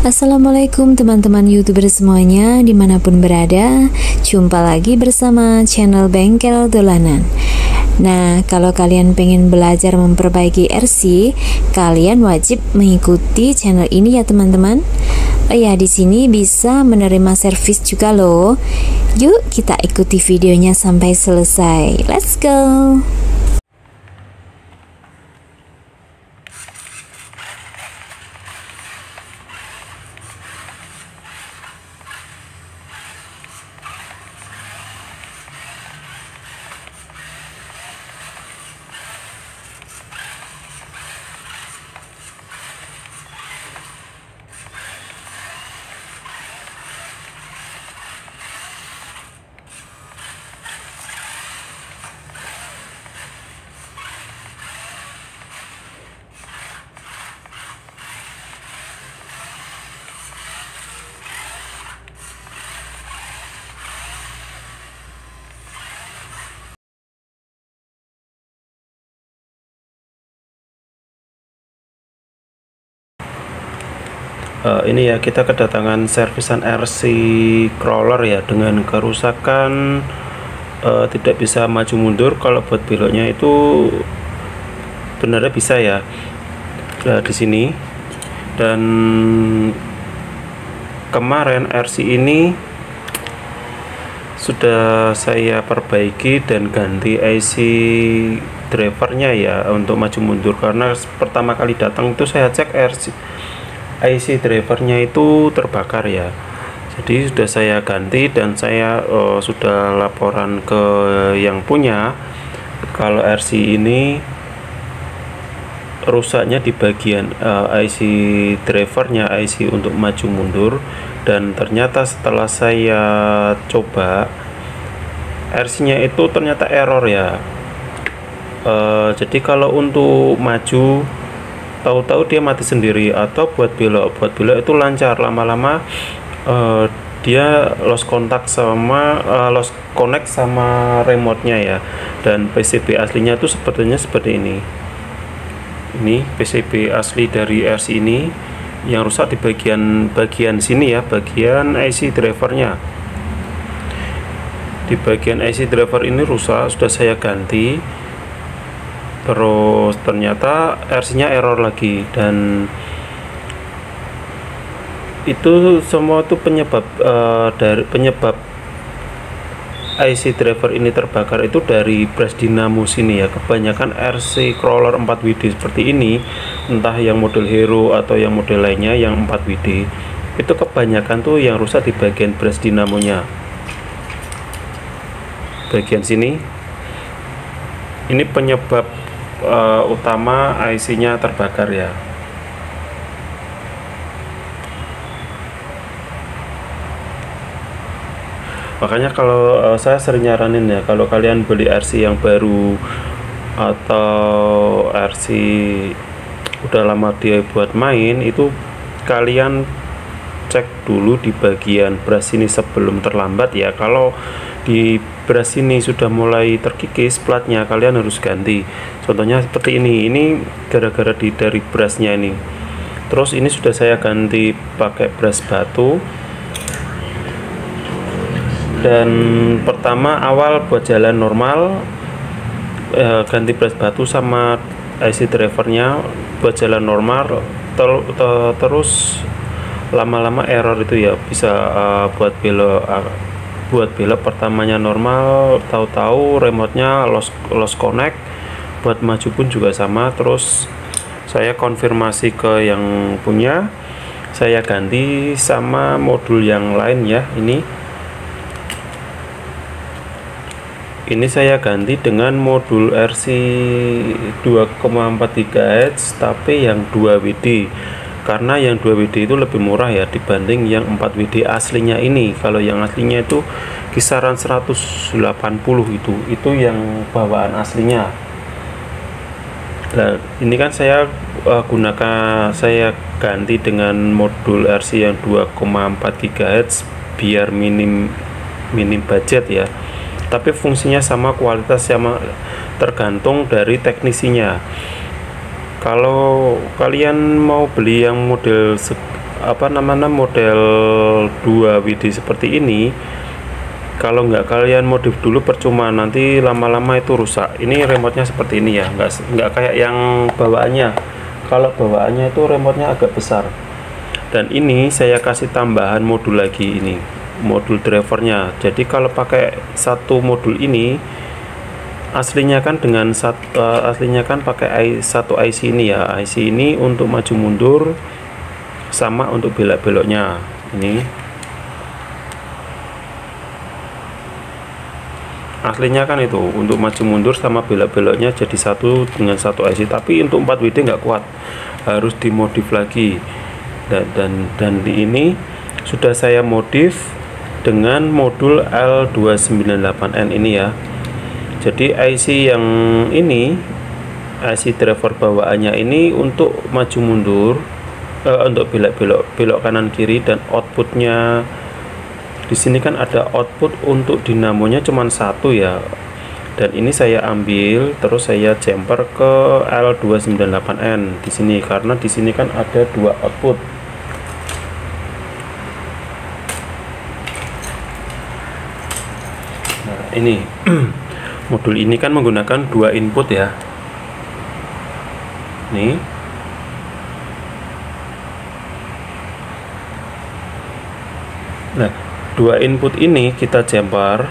Assalamualaikum teman-teman YouTuber semuanya dimanapun berada. Jumpa lagi bersama channel Bengkel Dolanan. Nah, kalau kalian pengen belajar memperbaiki RC, kalian wajib mengikuti channel ini ya teman-teman. Oh ya, di sini bisa menerima servis juga loh. Yuk kita ikuti videonya sampai selesai. Let's go. Ini ya, kita kedatangan servisan RC crawler ya, dengan kerusakan tidak bisa maju mundur. Kalau buat beloknya itu benernya bisa ya, di sini. Dan kemarin RC ini sudah saya perbaiki dan ganti IC drivernya ya untuk maju mundur, karena pertama kali datang itu saya cek IC drivernya itu terbakar ya. Jadi sudah saya ganti dan saya sudah laporan ke yang punya kalau RC ini rusaknya di bagian IC drivernya, IC untuk maju mundur. Dan ternyata setelah saya coba, RC nya itu ternyata error ya. Jadi kalau untuk maju tahu-tahu dia mati sendiri, atau buat belok itu lancar. Lama-lama dia lost connect sama remote-nya ya. Dan PCB aslinya itu sepertinya seperti ini. Ini PCB asli dari RC ini yang rusak di bagian sini ya, bagian IC drivernya. Di bagian IC driver ini rusak, sudah saya ganti. Terus ternyata RC nya error lagi, dan itu semua itu penyebab IC driver ini terbakar itu dari brush dinamo sini ya. Kebanyakan RC crawler 4WD seperti ini, entah yang model Hero atau yang model lainnya yang 4WD, itu kebanyakan tuh yang rusak di bagian brush dinamonya, bagian sini. Ini penyebab utama IC nya terbakar ya. Makanya kalau saya sering nyaranin ya, kalau kalian beli RC yang baru atau RC udah lama dia buat main, itu kalian cek dulu di bagian brush ini sebelum terlambat ya. Kalau di brush ini sudah mulai terkikis platnya, kalian harus ganti. Contohnya seperti ini gara-gara dari brushnya ini. Terus ini sudah saya ganti pakai brush batu. Dan pertama awal buat jalan normal, ganti brush batu sama IC drivernya buat jalan normal. Terus lama-lama error itu ya, bisa buat belok pertamanya normal, tahu-tahu remote-nya lost connect. Buat maju pun juga sama. Terus saya konfirmasi ke yang punya, saya ganti sama modul yang lain ya. Ini saya ganti dengan modul RC 2,4 GHz tapi yang 2WD, karena yang 2WD itu lebih murah ya dibanding yang 4WD aslinya ini. Kalau yang aslinya itu kisaran 180 itu yang bawaan aslinya. Nah, ini kan saya saya ganti dengan modul RC yang 2,4 GHz biar minim budget ya. Tapi fungsinya sama, kualitas sama, tergantung dari teknisinya. Kalau kalian mau beli yang model model 2 WD seperti ini, kalau nggak kalian modif dulu percuma, nanti lama-lama itu rusak. Ini remote-nya seperti ini ya, nggak kayak yang bawaannya. Kalau bawaannya itu remote-nya agak besar. Dan ini saya kasih tambahan modul lagi, ini modul drivernya. Jadi kalau pakai satu modul ini, aslinya kan pakai satu IC ini ya. IC ini untuk maju mundur sama untuk belok-beloknya. Ini aslinya kan itu untuk maju mundur sama belok-beloknya jadi satu dengan satu IC, tapi untuk 4 WD nggak kuat, harus dimodif lagi. Dan di ini sudah saya modif dengan modul L298N ini ya. Jadi IC yang ini, IC driver bawaannya ini untuk maju mundur, untuk belok kanan kiri, dan outputnya di sini kan ada output untuk dinamonya cuma satu ya. Dan ini saya ambil terus saya jumper ke L298N di sini, karena di sini kan ada dua output. Nah, ini modul ini kan menggunakan dua input ya. Nih. Nah, dua input ini kita jumper,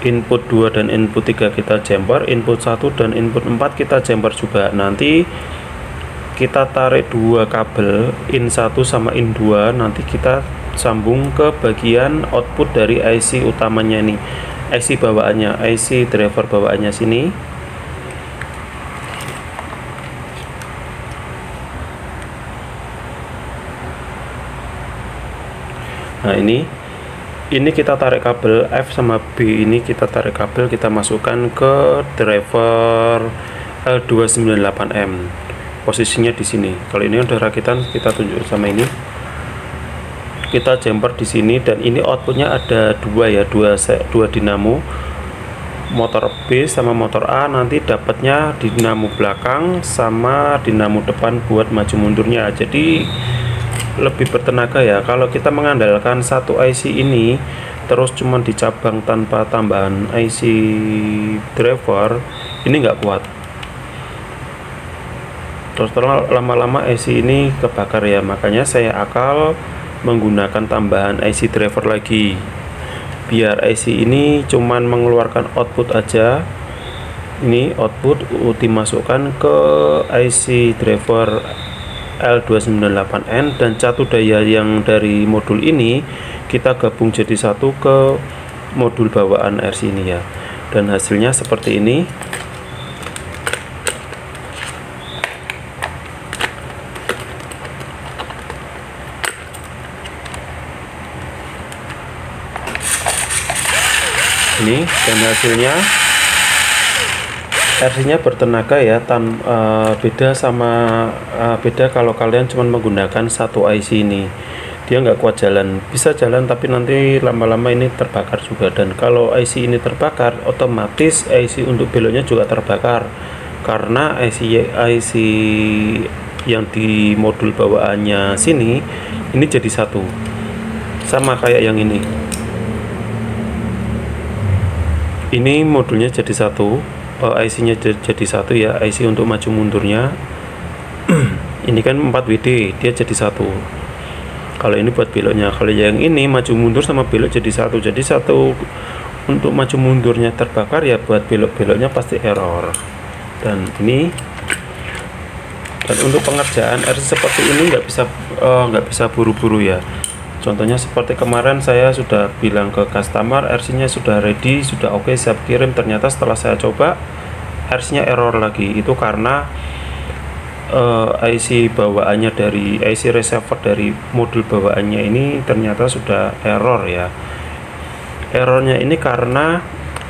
input 2 dan input 3 kita jumper, input 1 dan input 4 kita jumper juga. Nanti kita tarik dua kabel in 1 sama in 2, nanti kita sambung ke bagian output dari IC utamanya ini, IC bawaannya, IC driver bawaannya sini. Nah, ini kita tarik kabel F sama B, ini kita tarik kabel, kita masukkan ke driver L298M. Posisinya di sini. Kalau ini udah rakitan, kita tunjuk sama ini. Kita jumper di sini, dan ini outputnya ada dua ya, dua dinamo, motor B sama motor A. Nanti dapatnya dinamo belakang sama dinamo depan buat maju mundurnya. Jadi lebih bertenaga ya. Kalau kita mengandalkan satu IC ini terus cuman dicabang tanpa tambahan IC driver, ini nggak kuat. Terus lama-lama IC ini kebakar ya. Makanya saya akal menggunakan tambahan IC driver lagi, biar IC ini cuman mengeluarkan output aja. Ini output dimasukkan ke IC driver L298N, dan satu daya yang dari modul ini kita gabung jadi satu ke modul bawaan RC ini ya. Dan hasilnya seperti ini. Ini dan hasilnya RC-nya bertenaga ya, beda kalau kalian cuma menggunakan satu IC ini, dia nggak kuat jalan. Bisa jalan tapi nanti lama-lama ini terbakar juga. Dan kalau IC ini terbakar, otomatis IC untuk beloknya juga terbakar, karena IC yang di modul bawaannya sini ini jadi satu, sama kayak yang ini. Ini modulnya jadi satu, IC-nya jadi satu ya, IC untuk maju mundurnya. Ini kan 4 WD, dia jadi satu. Kalau ini buat beloknya, kalau yang ini maju mundur sama belok jadi satu. Jadi satu untuk maju mundurnya terbakar ya, buat belok-beloknya pasti error. Dan untuk pengerjaan RC seperti ini nggak bisa buru-buru ya. Contohnya seperti kemarin saya sudah bilang ke customer, RC-nya sudah ready, sudah oke, siap kirim. Ternyata setelah saya coba, RC-nya error lagi. Itu karena IC bawaannya dari IC receiver dari modul bawaannya ini ternyata sudah error ya. Errornya ini karena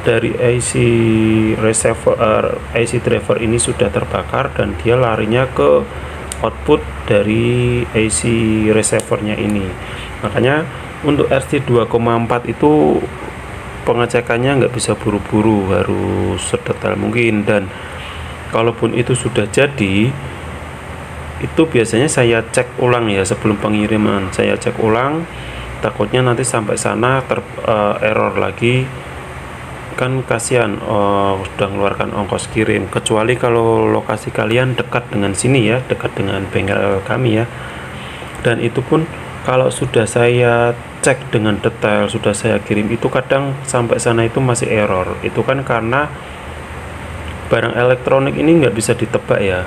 dari IC receiver, IC driver ini sudah terbakar, dan dia larinya ke output dari IC receivernya ini. Makanya untuk RC 2,4 itu pengecekannya nggak bisa buru-buru, harus sedetail mungkin. Dan kalaupun itu sudah jadi, itu biasanya saya cek ulang ya, sebelum pengiriman saya cek ulang, takutnya nanti sampai sana error lagi, kan kasihan sudah mengeluarkan ongkos kirim. Kecuali kalau lokasi kalian dekat dengan sini ya, dekat dengan bengkel kami ya, dan itu pun kalau sudah saya cek dengan detail, sudah saya kirim, itu kadang sampai sana itu masih error. Itu kan karena barang elektronik ini nggak bisa ditebak ya,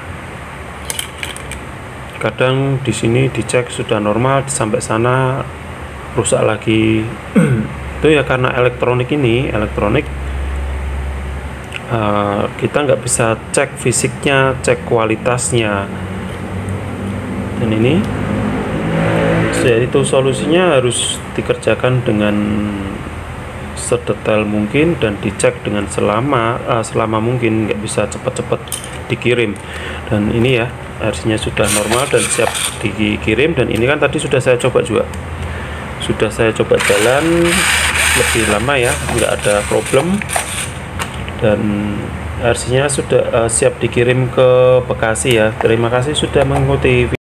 kadang di sini dicek sudah normal, sampai sana rusak lagi. Itu ya karena elektronik kita nggak bisa cek fisiknya, cek kualitasnya. Dan ini jadi itu solusinya harus dikerjakan dengan sedetail mungkin dan dicek dengan selama mungkin, nggak bisa cepat-cepat dikirim. Dan ini ya RC-nya sudah normal dan siap dikirim. Dan ini kan tadi sudah saya coba juga, sudah saya coba jalan lebih lama ya, nggak ada problem, dan RC-nya sudah siap dikirim ke Bekasi ya. Terima kasih sudah mengikuti video.